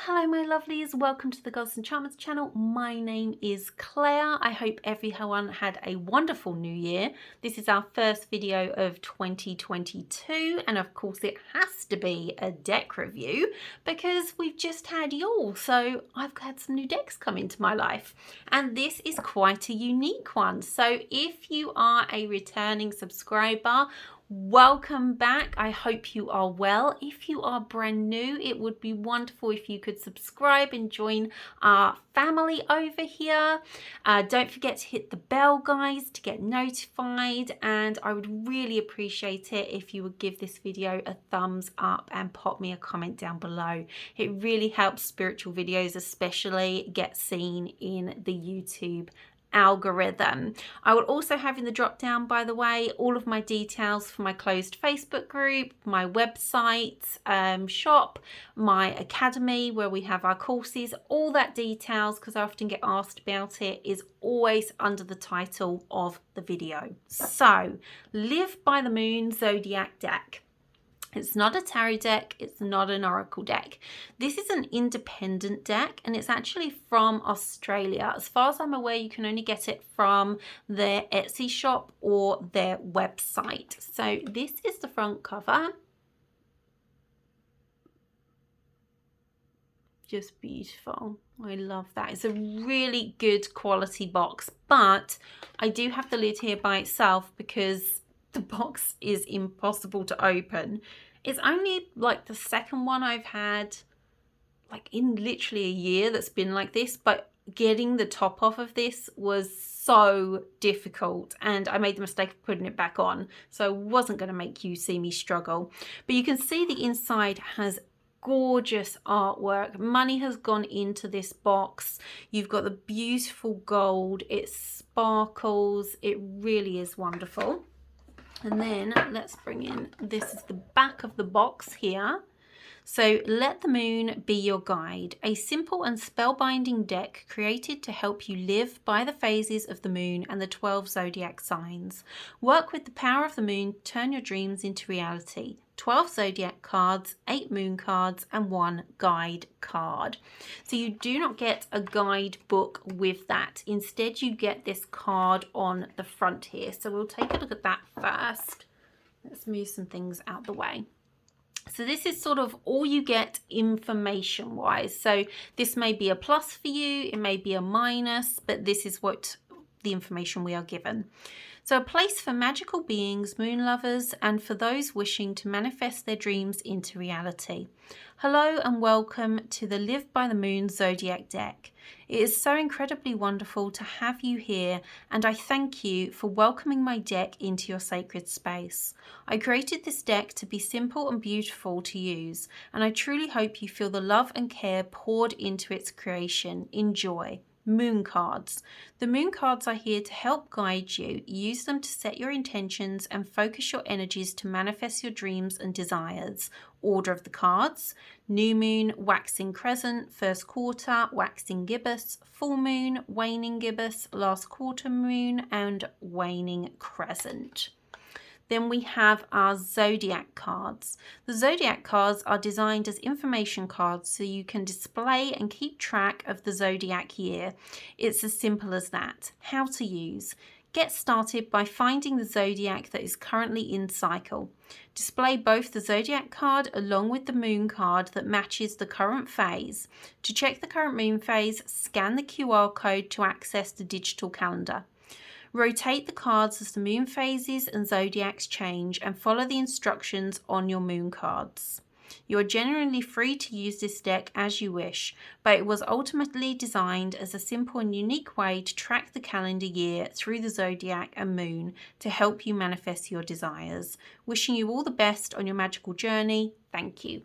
Hello my lovelies, welcome to the Gods and Enchantments channel. My name is Claire. I hope everyone had a wonderful new year. This is our first video of 2022 and of course it has to be a deck review because we've just had Yule, so I've had some new decks come into my life and this is quite a unique one. So if you are a returning subscriber, welcome back. I hope you are well. If you are brand new, it would be wonderful if you could subscribe and join our family over here. Don't forget to hit the bell, guys, to get notified, and I would really appreciate it if you would give this video a thumbs up and pop me a comment down below. It really helps spiritual videos especially get seen in the YouTube algorithm. I will also have in the drop down, by the way, all of my details for my closed Facebook group, my website, shop, my academy where we have our courses. All that details, because I often get asked about it, is always under the title of the video. So, Live by the Moon Zodiac deck. It's not a tarot deck, it's not an oracle deck. This is an independent deck and it's actually from Australia. As far as I'm aware, you can only get it from their Etsy shop or their website. So this is the front cover. Just beautiful. I love that. It's a really good quality box, but I do have the lid here by itself because the box is impossible to open. It's only like the second one I've had like in literally a year that's been like this, but getting the top off of this was so difficult and I made the mistake of putting it back on, so I wasn't going to make you see me struggle. But you can see the inside has gorgeous artwork. Money has gone into this box. You've got the beautiful gold, it sparkles, it really is wonderful. And then let's bring in, this is the back of the box here. So let the moon be your guide, a simple and spellbinding deck created to help you live by the phases of the moon and the 12 zodiac signs. Work with the power of the moon to turn your dreams into reality. 12 zodiac cards, 8 moon cards, and 1 guide card. So you do not get a guide book with that. Instead, you get this card on the front here. So we'll take a look at that first. Let's move some things out the way. So this is sort of all you get information wise. So this may be a plus for you, it may be a minus, but this is what the information we are given. So a place for magical beings, moon lovers, and for those wishing to manifest their dreams into reality. Hello and welcome to the Live by the Moon Zodiac deck. It is so incredibly wonderful to have you here, and I thank you for welcoming my deck into your sacred space. I created this deck to be simple and beautiful to use, and I truly hope you feel the love and care poured into its creation. Enjoy. Moon cards. The moon cards are here to help guide you. Use them to set your intentions and focus your energies to manifest your dreams and desires. Order of the cards: new moon, waxing crescent, first quarter, waxing gibbous, full moon, waning gibbous, last quarter moon, and waning crescent. Then we have our Zodiac cards. The Zodiac cards are designed as information cards so you can display and keep track of the Zodiac year. It's as simple as that. How to use. Get started by finding the Zodiac that is currently in cycle. Display both the Zodiac card along with the moon card that matches the current phase. To check the current moon phase, scan the QR code to access the digital calendar. Rotate the cards as the moon phases and zodiacs change and follow the instructions on your moon cards. You are generally free to use this deck as you wish, but it was ultimately designed as a simple and unique way to track the calendar year through the zodiac and moon to help you manifest your desires. Wishing you all the best on your magical journey. Thank you.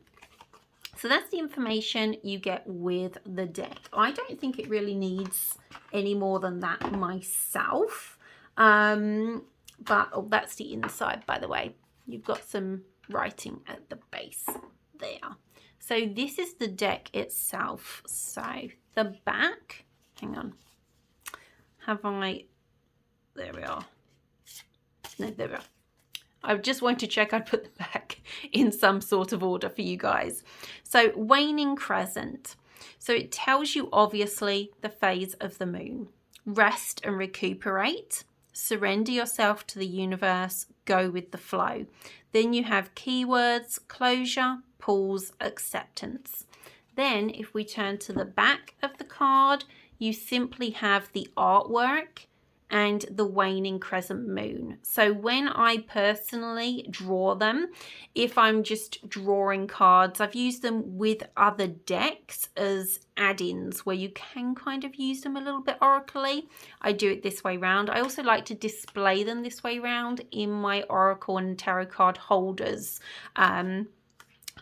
So that's the information you get with the deck. I don't think it really needs any more than that myself. But oh, that's the inside, by the way. You've got some writing at the base there. So this is the deck itself. So the back, hang on. There we are. No, there we are. I just want to check I'd put them back in some sort of order for you guys. So waning crescent. So it tells you obviously the phase of the moon. Rest and recuperate. Surrender yourself to the universe. Go with the flow. Then you have keywords, closure, pause, acceptance. Then if we turn to the back of the card, you simply have the artwork and the waning crescent moon. So when I personally draw them, if I'm just drawing cards, I've used them with other decks as add-ins where you can kind of use them a little bit oracally. I do it this way round. I also like to display them this way round in my oracle and tarot card holders.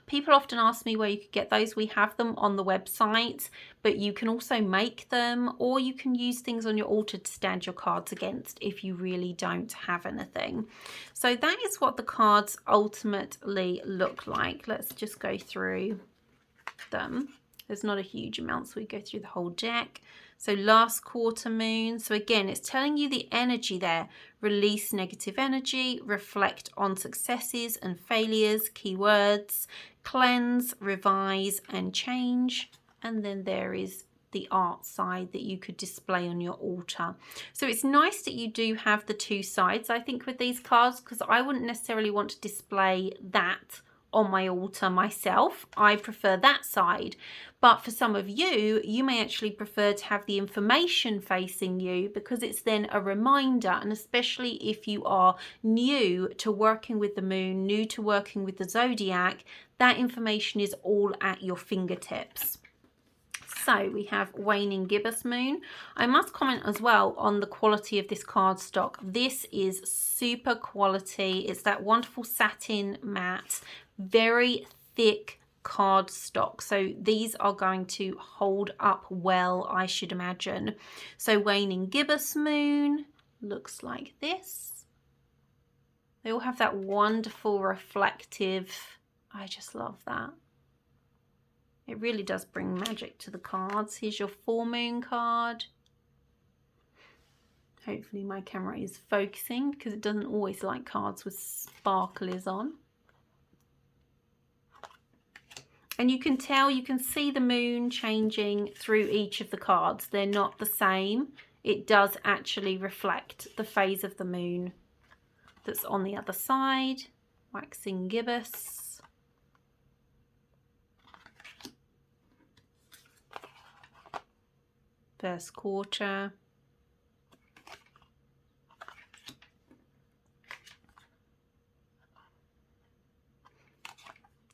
People often ask me where you could get those. We have them on the website, but you can also make them, or you can use things on your altar to stand your cards against if you really don't have anything. So that is what the cards ultimately look like. Let's just go through them. There's not a huge amount, so we go through the whole deck. So last quarter moon. So again, it's telling you the energy there. Release negative energy, reflect on successes and failures, keywords, cleanse, revise and change. And then there is the art side that you could display on your altar. So it's nice that you do have the two sides, I think, with these cards, because I wouldn't necessarily want to display that on my altar myself. I prefer that side, but for some of you, you may actually prefer to have the information facing you, because it's then a reminder, and especially if you are new to working with the moon, new to working with the zodiac, that information is all at your fingertips. So we have waning gibbous moon. I must comment as well on the quality of this card stock. This is super quality. It's that wonderful satin matte, very thick card stock. So these are going to hold up well, I should imagine. So waning gibbous moon looks like this. They all have that wonderful reflective. I just love that. It really does bring magic to the cards. Here's your full moon card. Hopefully my camera is focusing, because it doesn't always like cards with sparkles on. And you can tell, you can see the moon changing through each of the cards. They're not the same. It does actually reflect the phase of the moon that's on the other side. Waxing gibbous. First quarter.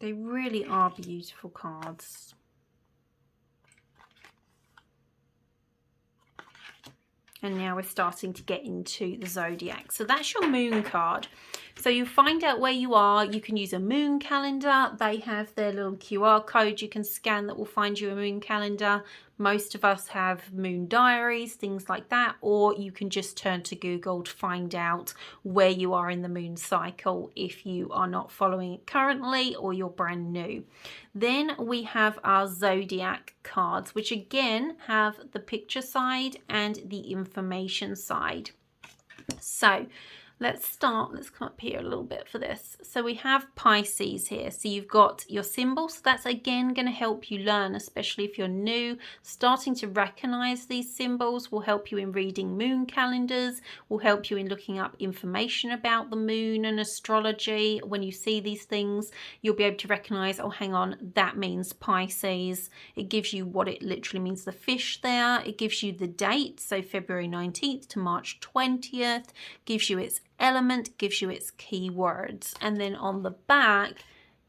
They really are beautiful cards. And now we're starting to get into the zodiac. So that's your moon card. So you find out where you are. You can use a moon calendar. They have their little QR code you can scan that will find you a moon calendar. Most of us have moon diaries, things like that, or you can just turn to Google to find out where you are in the moon cycle if you are not following it currently or you're brand new. Then we have our zodiac cards, which again have the picture side and the information side. So let's start, let's come up here a little bit for this. So we have Pisces here. So you've got your symbols. So that's again going to help you learn, especially if you're new. Starting to recognize these symbols will help you in reading moon calendars, will help you in looking up information about the moon and astrology. When you see these things, you'll be able to recognize, oh, hang on, that means Pisces. It gives you what it literally means, the fish there. It gives you the date, so February 19th to March 20th, gives you its element, gives you its keywords. And then on the back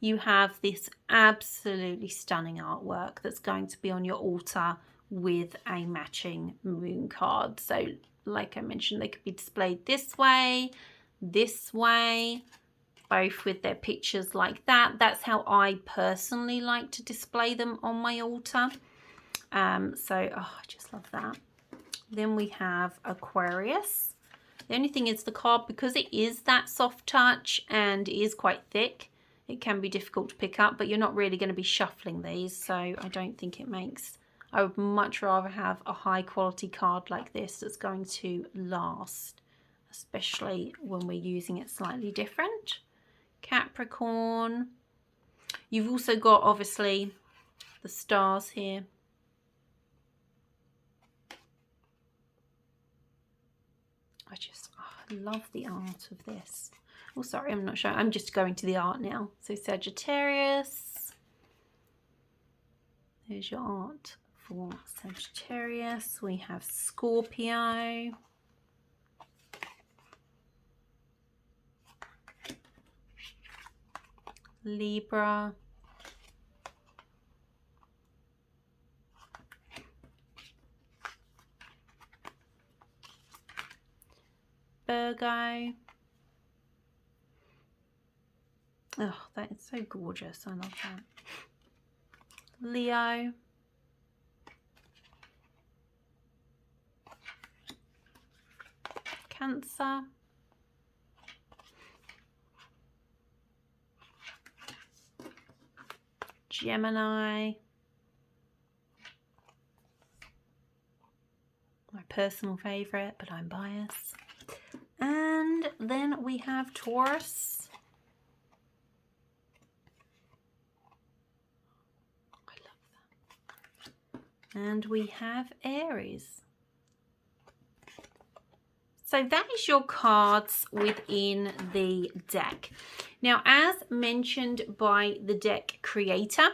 you have this absolutely stunning artwork that's going to be on your altar with a matching moon card. So like I mentioned, they could be displayed this way, both with their pictures like that. That's how I personally like to display them on my altar. I just love that. Then we have Aquarius. The only thing is the card, because it is that soft touch and is quite thick, it can be difficult to pick up, but you're not really going to be shuffling these, so I don't think it makes... I would much rather have a high quality card like this that's going to last, especially when we're using it slightly different. Capricorn. You've also got, obviously, the stars here. I love the art of this. Oh, sorry, I'm not sure. I'm just going to the art now. So Sagittarius. There's your art for Sagittarius. We have Scorpio. Libra. Virgo. Oh, that is so gorgeous. I love that. Leo. Cancer. Gemini. My personal favourite, but I'm biased. And then we have Taurus. I love that. And we have Aries. So that is your cards within the deck. Now, as mentioned by the deck creator,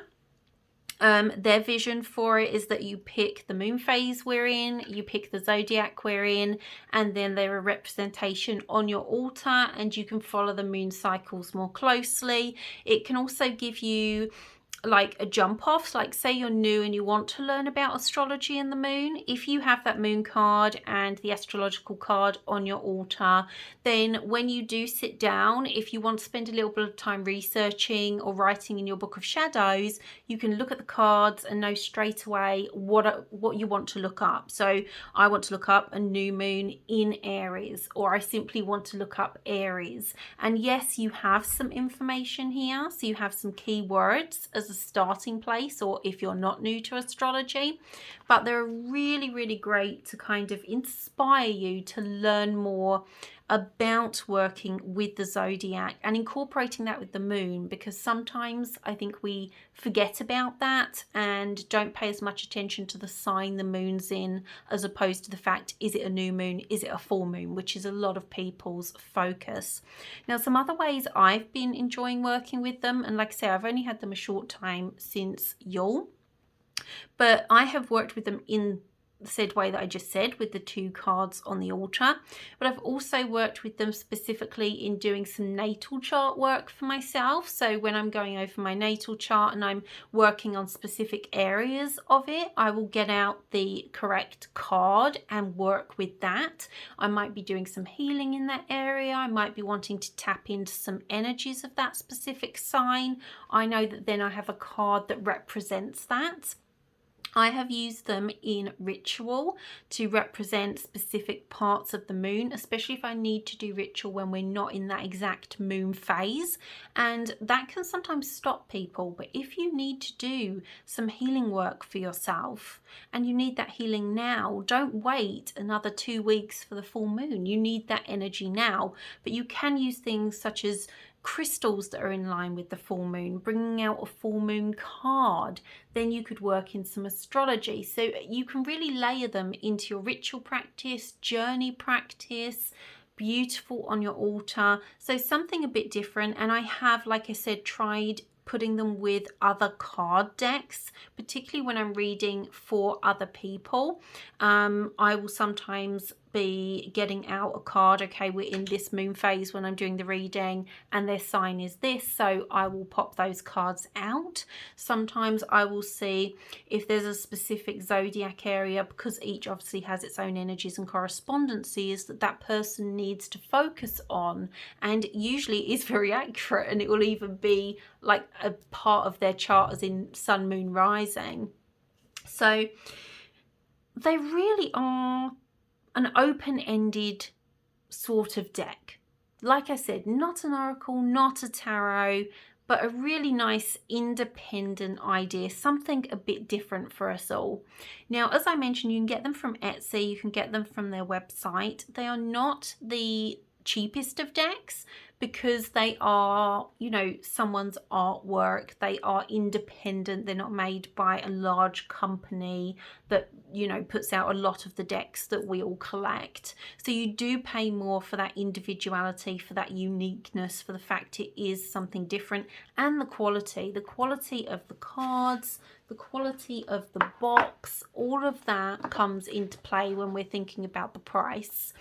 their vision for it is that you pick the moon phase we're in, you pick the zodiac we're in, and then they're a representation on your altar, and you can follow the moon cycles more closely. It can also give you like a jump off, like say you're new and you want to learn about astrology and the moon. If you have that moon card and the astrological card on your altar, then when you do sit down, if you want to spend a little bit of time researching or writing in your book of shadows, you can look at the cards and know straight away what you want to look up. So I want to look up a new moon in Aries, or I simply want to look up Aries. And yes, you have some information here, so you have some keywords as a starting place, or if you're not new to astrology, but they're really great to kind of inspire you to learn more about working with the zodiac and incorporating that with the moon, because sometimes I think we forget about that and don't pay as much attention to the sign the moon's in, as opposed to the fact, is it a new moon, is it a full moon, which is a lot of people's focus. Now, some other ways I've been enjoying working with them, and like I say, I've only had them a short time since Yule, but I have worked with them in the said way that I just said, with the 2 cards on the altar. But I've also worked with them specifically in doing some natal chart work for myself. So when I'm going over my natal chart and I'm working on specific areas of it, I will get out the correct card and work with that. I might be doing some healing in that area. I might be wanting to tap into some energies of that specific sign. I know that then I have a card that represents that. I have used them in ritual to represent specific parts of the moon, especially if I need to do ritual when we're not in that exact moon phase. And that can sometimes stop people. But if you need to do some healing work for yourself and you need that healing now, don't wait another 2 weeks for the full moon. You need that energy now. But you can use things such as crystals that are in line with the full moon, bringing out a full moon card. Then you could work in some astrology. So you can really layer them into your ritual practice, journey practice, beautiful on your altar. So something a bit different. And I have, like I said, tried putting them with other card decks, particularly when I'm reading for other people. I will sometimes be getting out a card, okay, we're in this moon phase when I'm doing the reading and their sign is this, so I will pop those cards out. Sometimes I will see if there's a specific zodiac area, because each obviously has its own energies and correspondences that that person needs to focus on, and usually is very accurate, and it will even be like a part of their chart as in sun, moon, rising. So they really are an open-ended sort of deck. Like I said, not an oracle, not a tarot, but a really nice independent idea, something a bit different for us all. Now, as I mentioned, you can get them from Etsy, you can get them from their website. They are not the cheapest of decks, because they are, you know, someone's artwork. They are independent. They're not made by a large company that, you know, puts out a lot of the decks that we all collect. So you do pay more for that individuality, for that uniqueness, for the fact it is something different, and the quality of the cards, the quality of the box. All of that comes into play when we're thinking about the price.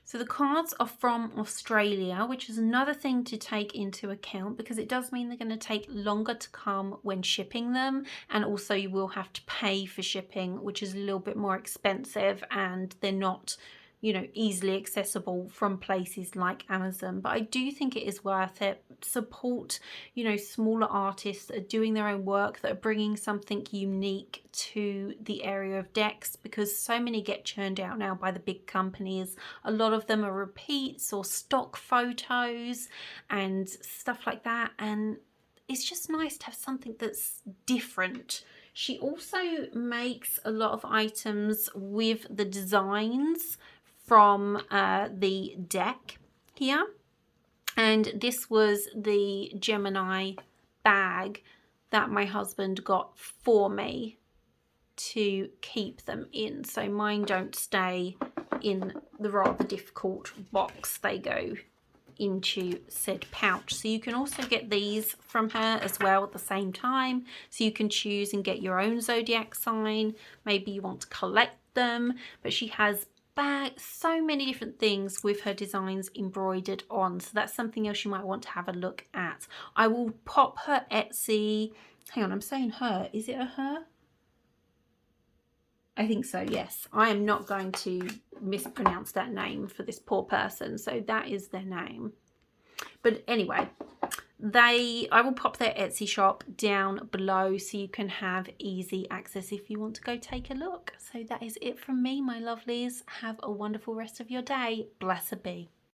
So the cards are from Australia, which is another thing to take into account, because it does mean they're going to take longer to come when shipping them, and also you will have to pay for shipping, which is a little bit more expensive, and they're not, you know, easily accessible from places like Amazon. But I do think it is worth it. Support, you know, smaller artists that are doing their own work, that are bringing something unique to the area of decks, because so many get churned out now by the big companies. A lot of them are repeats or stock photos and stuff like that, and it's just nice to have something that's different. She also makes a lot of items with the designs from the deck here, and this was the Gemini bag that my husband got for me to keep them in. So mine don't stay in the rather difficult box, they go into said pouch. So you can also get these from her as well at the same time, so you can choose and get your own zodiac sign. Maybe you want to collect them, but she has so many different things with her designs embroidered on, so that's something else you might want to have a look at. I will pop her Etsy, hang on, I'm saying her, is it a her? I think so, yes. I am not going to mispronounce that name for this poor person, so that is their name. But anyway, I will pop their Etsy shop down below so you can have easy access if you want to go take a look. So that is it from me, my lovelies. Have a wonderful rest of your day. Blessed be.